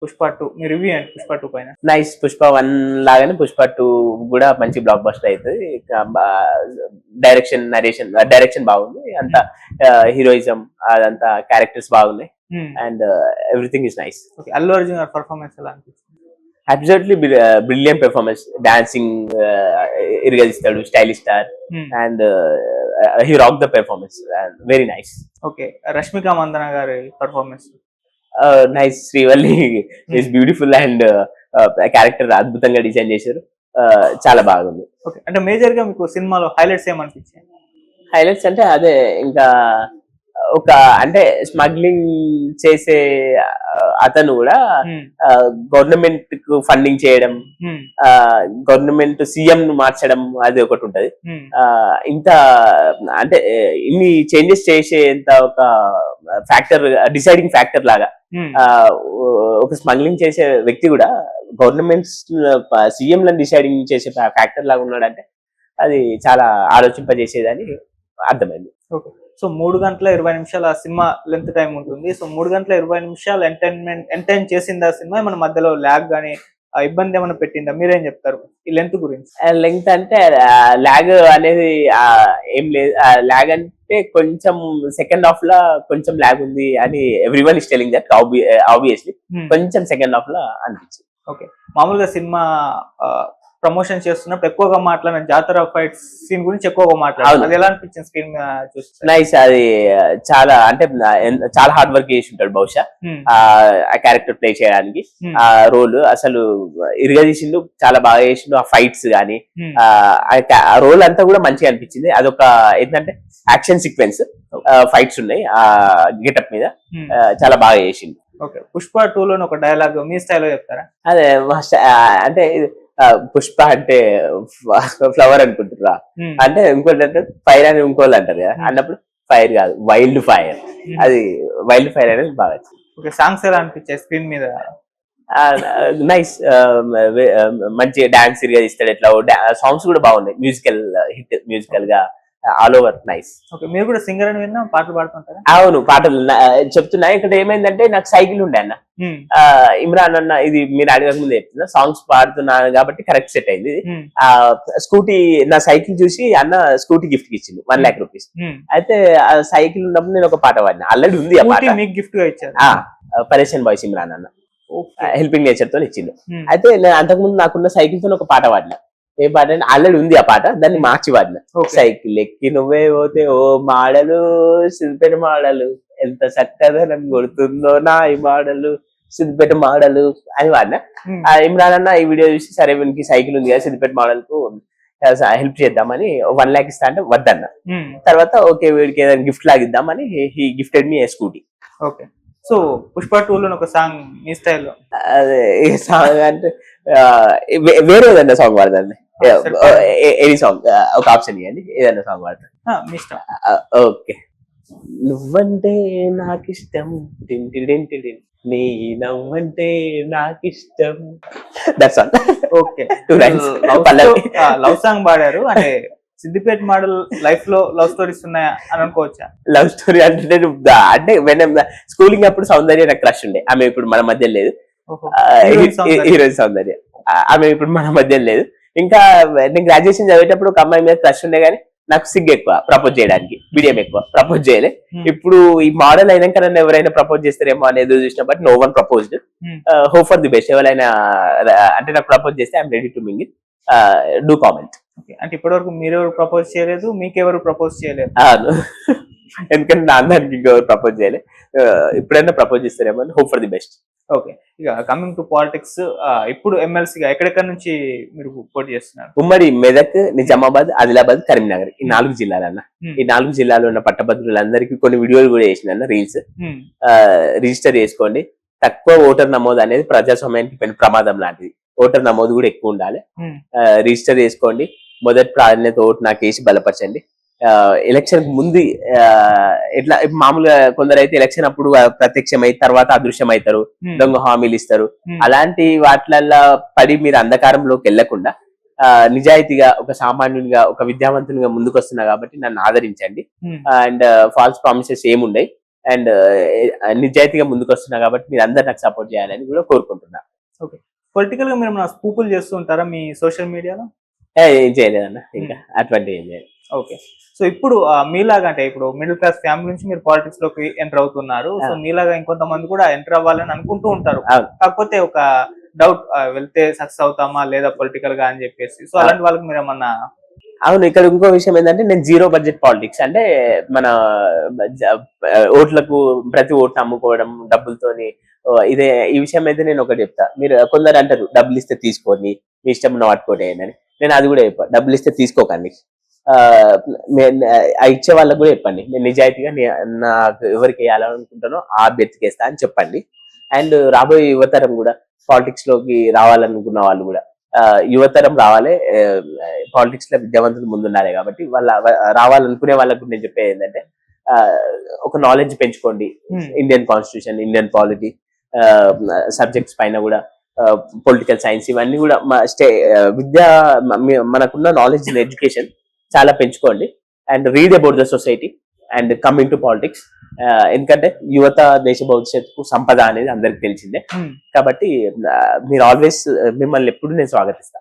పుష్ప 2 మీ review ఏంటి పుష్ప 2 పైన? Nice. Pushpa 1 లాగానే పుష్ప 2 కూడా మంచి బ్లాక్ బస్టర్ అవుతుంది. డైరెక్షన్ బాగుంది, అంతా హీరోయిజం అదంతా క్యారెక్టర్స్ బాగున్నాయి and everything is nice. Allu Arjun గారి పర్ఫార్మెన్స్ ఎలా అనిపిస్తుంది? Absolutely brilliant performance. డాన్సింగ్ ఇరగదిస్తాడు, stylish star and he rock the performance, very nice. Okay, Rashmika Mandanna గారి performance? Nice. Srivalli is beautiful and character అద్భుతంగా డిజైన్ చేశారు, చాలా బాగుంది. ఓకే, అంటే మేజర్ గా మీకు సినిమాలో హైలైట్స్ ఏమనిపించాయి? హైలైట్స్ అంటే అదే, ఇంకా ఒక అంటే స్మగ్లింగ్ చేసే అతను కూడా గవర్నమెంట్ కు ఫండింగ్ చేయడం, గవర్నమెంట్ సీఎం ను మార్చడం, అది ఒకటి ఉంటది. ఇంత అంటే ఇన్ని చేంజెస్ చేసేంత ఒక ఫ్యాక్టర్, డిసైడింగ్ ఫ్యాక్టర్ లాగా ఒక స్మగ్లింగ్ చేసే వ్యక్తి కూడా గవర్నమెంట్ సీఎం లను డిసైడింగ్ చేసే ఫ్యాక్టర్ లాగా ఉన్నాడంటే అది చాలా ఆలోచింపజేసేదని అర్థమైంది. ఓకే, సో 3 గంటల 20 నిమిషాల సినిమా లెంత్ టైం ఉంటుంది. సో 3 గంటల 20 నిమిషాలు ఎంటర్టైన్ చేసిందా సినిమా? మన మధ్యలో ల్యాగ్ గానీ ఇబ్బంది ఏమైనా పెట్టిందా? మీరేం చెప్తారు ఈ లెంత్ గురించి? లెంగ్త్ అంటే ల్యాగ్ అనేది ఏం లేదు. ల్యాగ్ అంటే కొంచెం సెకండ్ హాఫ్ లా కొంచెం ల్యాగ్ ఉంది అని everyone is telling that, obviously కొంచెం సెకండ్ హాఫ్ లా అనిపించింది. ఓకే, మామూలుగా సినిమా ప్రమోషన్ చేస్తున్నప్పుడు ఎక్కువగా మాట్లాడిన జాతర ఫైట్ సీన్ గురించి ఎక్కువగా మాట్లాడారు. అది ఎలా అనిపించింది స్క్రీన్ చూస్తే? నైస్. అది చాలా అంటే చాలా హార్డ్ వర్క్ చేసి ఉంటాడు బహుశా ఆ క్యారెక్టర్ ప్లే చేయడానికి. ఆ రోల్ అసలు ఇరగదీసిండు, చాలా బాగా చేసిండు. ఆ ఫైట్స్ గానీ ఆ రోల్ అంతా కూడా మంచిగా అనిపించింది. అదొక ఏంటంటే యాక్షన్ సీక్వెన్స్ ఫైట్స్ ఉన్నాయి ఆ గెటప్ మీద, చాలా బాగా చేసిండు. ఓకే, పుష్ప 2 లోని ఒక డైలాగ్ మీ స్టైల్లో చెప్తారా? అదే అంటే పుష్ప అంటే ఫ్లవర్ అనుకుంటురా, అంటే ఇంకోటి అంటే ఫైర్ అని ఇంకోళ్ళు అంటారు కదా, అన్నప్పుడు ఫైర్ కాదు వైల్డ్ ఫైర్, అది వైల్డ్ ఫైర్ అనేది బాగా. ఓకే, సాంగ్స్ ఎలా అనిపించాయి స్క్రీన్ మీద? నైస్. మంచి డాన్స్ గా ఇస్తాడు, ఎట్లా సాంగ్స్ కూడా బాగున్నాయి, మ్యూజికల్ హిట్, మ్యూజికల్ గా ఆల్ ఓవర్ నైస్. ఓకే, మీరు కూడా సింగర్ అని విన్నా, పాటలు పాడుతుంటారా? అవును, పాటలు చెప్తున్నా. ఇక్కడ ఏమైందంటే నాకు సైకిల్ ఉండే అన్న, ఇమ్రాన్ అన్న, ఇది మీరు అడగక ముందు చెప్తున్నా, సాంగ్స్ పాడుతున్నాను కాబట్టి కరెక్ట్ సెట్ అయింది. స్కూటీ, నా సైకిల్ చూసి అన్న స్కూటీ గిఫ్ట్ ఇచ్చింది 1 lakh rupees. అయితే ఆ సైకిల్ ఉన్నప్పుడు నేను ఒక పాట పాడినా, ఆల్రెడీ ఉంది ఆ పాట, మీకు గిఫ్ట్ గా ఇచ్చారు. పరేషన్ బాయ్స్ ఇమ్రాన్ అన్న హెల్పింగ్ నేచర్ తో ఇచ్చిండు. అయితే నేను అంతకుముందు నాకున్న సైకిల్ తో ఒక పాట పాడినా. ఏ పాట అంటే ఆల్రెడీ ఉంది ఆ పాట, దాన్ని మార్చి పాడిన. సైకిల్ ఎక్కి నువ్వే పోతే ఓ మాడలు, సిద్దిపేట మాడలు, ఎంత చక్కదనం కొడుతుందో నా ఈ మాడలు, సిద్దిపేట మాడలు అని వాడిన. ఇమ్రాన్ అన్న ఈ వీడియో చూసి, సరే వీనికి సైకిల్ ఉంది కదా సిద్దిపేట మోడల్ కు హెల్ప్ చేద్దామని 1 lakh ఇస్తా అంటే వద్దన్న. తర్వాత ఓకే వీడికి ఏదైనా గిఫ్ట్ లాగిద్దామని he gifted me a scooty. Okay, so Pushpa 2 లో ఒక సాంగ్ మీ స్టైల్లో? అదే ఈ సాంగ్ అంటే వేరే ఏదన్నా సాంగ్ పాడదండి, ఎనీ సాంగ్ ఒక ఆప్షన్ ఇవ్వండి, ఏదైనా సాంగ్ పాడతాను. ఓకే, నువ్వంటే నాకిష్టం, నీ నవ్వంటే నాకిష్టం, that's all. Okay, love song పాడారు అంటే సిద్దిపేట మోడల్ లైఫ్ లో లవ్ స్టోరీస్ ఉన్నాయా అని అనుకోవచ్చా? లవ్ స్టోరీ అంటే స్కూలింగ్ అప్పుడు సౌందర్య నాకు క్రష్ ఉండే, ఆమె ఇప్పుడు మన మధ్య లేదు. హీరోయిన్ సౌందర్య, ఆమె ఇప్పుడు మన మధ్య లేదు. ఇంకా నేను గ్రాడ్యుయేషన్ చదివేటప్పుడు ఒక అమ్మాయి మీద క్రష్ ఉండే, కానీ నాకు సిగ్గు ఎక్కువ ప్రపోజ్ చేయడానికి, మీడియం ఎక్కువ, ప్రపోజ్ చేయలే. ఇప్పుడు ఈ మోడల్ అయినాక నన్ను ఎవరైనా ప్రపోజ్ చేస్తారేమో అనేది చూసిన, but no one proposed. Hope for the best. ఎవరైనా అంటే నాకు ప్రపోజ్ చేస్తే I'm ready to mingle, do comment. అంటే ఇప్పటివరకు మీరెవరు ప్రపోజ్ చేయలేదు, మీకెవరు ప్రపోజ్ చేయలేదు? ఎందుకంటే నా అందరికి ఇంకెవరు ప్రపోజ్ చేయలే, ఇప్పుడైనా ప్రపోజ్ చేస్తారేమో, hope for the best. Okay, ఇక కమింగ్ టు పాలిటిక్స్, ఇప్పుడు ఎమ్మెల్సీగా ఎక్కడెక్కడ నుంచి మీరు పోటీ చేస్తున్నారు? ఉమ్మడి మెదక్, నిజామాబాద్, ఆదిలాబాద్, కరీంనగర్, ఈ 4 జిల్లాలన్న. ఈ 4 జిల్లాలో ఉన్న పట్టభద్రులందరికీ కొన్ని వీడియోలు కూడా చేసిన రీల్స్. రిజిస్టర్ చేసుకోండి. తక్కువ ఓటర్ నమోదు అనేది ప్రజాస్వామ్యానికి ప్రమాదం లాంటిది. ఓటర్ నమోదు కూడా ఎక్కువ ఉండాలి. రిజిస్టర్ చేసుకోండి. మొదటి ప్రాధాన్యత ఓటు నాకు వేసి బలపరచండి. ఎలక్షన్ ముందు ఎట్లా మామూలుగా కొందరు అయితే ఎలక్షన్ అప్పుడు ప్రత్యక్షమై తర్వాత అదృశ్యమవుతారు, దొంగ హామీలు ఇస్తారు. అలాంటి వాటిలల్లో పడి మీరు అంధకారంలోకి వెళ్లకుండా నిజాయితీగా ఒక సామాన్యునిగా ఒక విద్యావంతునిగా ముందుకు వస్తున్నా కాబట్టి నన్ను ఆదరించండి. అండ్ ఫాల్స్ ప్రామిసెస్ ఏముండయి. అండ్ నిజాయితీగా ముందుకు వస్తున్నా కాబట్టి మీరు అందరు నాకు సపోర్ట్ చేయాలని కూడా కోరుకుంటున్నా. పొలిటికల్ గా మీరు ఏమైనా స్కూపులు చేస్తూ ఉంటారా మీ సోషల్ మీడియాలో? ఏం చేయలేదన్న, ఇంకా అటువంటి ఏం చేయలేదు. ఓకే. సో ఇప్పుడు మీలాగా అంటే ఇప్పుడు మిడిల్ క్లాస్ ఫ్యామిలీ నుంచి మీరు పాలిటిక్స్ లోకి ఎంటర్ అవుతున్నారు. సో మీలాగా ఇంకొంతమంది కూడా ఎంటర్ అవ్వాలని అనుకుంటూ ఉంటారు. కాకపోతే ఒక డౌట్, వెళ్తే సక్సెస్ అవుతామా లేదా పొలిటికల్ గా అని చెప్పేసి. సో అలాంటి వాళ్ళకి మీరు ఏమన్నా? అవును, ఇక్కడ ఇంకో విషయం ఏంటంటే నేను జీరో బడ్జెట్ పాలిటిక్స్ అంటే మన ఓట్లకు ప్రతి ఓట్లు అమ్ముకోవడం డబ్బులతోని, ఇదే ఈ విషయం అయితే నేను ఒకటి చెప్తా. మీరు కొందరు అంటారు డబ్బులు ఇస్తే తీసుకోండి, మీ ఇష్టం ఉన్న వాటికోటి అని. నేను అది కూడా చెప్పా, డబ్బులు ఇస్తే తీసుకోకండి. ఇచ్చే వాళ్ళకు కూడా చెప్పండి, నేను నిజాయితీగా నాకు ఎవరికి వేయాలనుకుంటానో ఆ అభ్యర్థికి వేస్తా అని చెప్పండి. అండ్ రాబోయే యువతరం కూడా పాలిటిక్స్ లోకి రావాలనుకున్న వాళ్ళు కూడా, యువతరం రావాలి, పాలిటిక్స్ లో విద్యావంతులు ముందున్నారే కాబట్టి వాళ్ళ రావాలనుకునే వాళ్ళకు నేను చెప్పేది ఏంటంటే ఒక నాలెడ్జ్ పెంచుకోండి. Indian constitution, Indian polity subjects పైన కూడా, పొలిటికల్ సైన్స్ ఇవన్నీ కూడా విద్యా మనకున్న నాలెడ్జ్ ఇన్ ఎడ్యుకేషన్ చాలా పెంచుకోండి. And read about the society and coming to politics. ఎందుకంటే యువత దేశ భవిష్యత్తుకు సంపద అనేది అందరికి తెలిసిందే. కాబట్టి మీరు ఆల్వేస్, మిమ్మల్ని ఎప్పుడు నేను స్వాగతిస్తాను.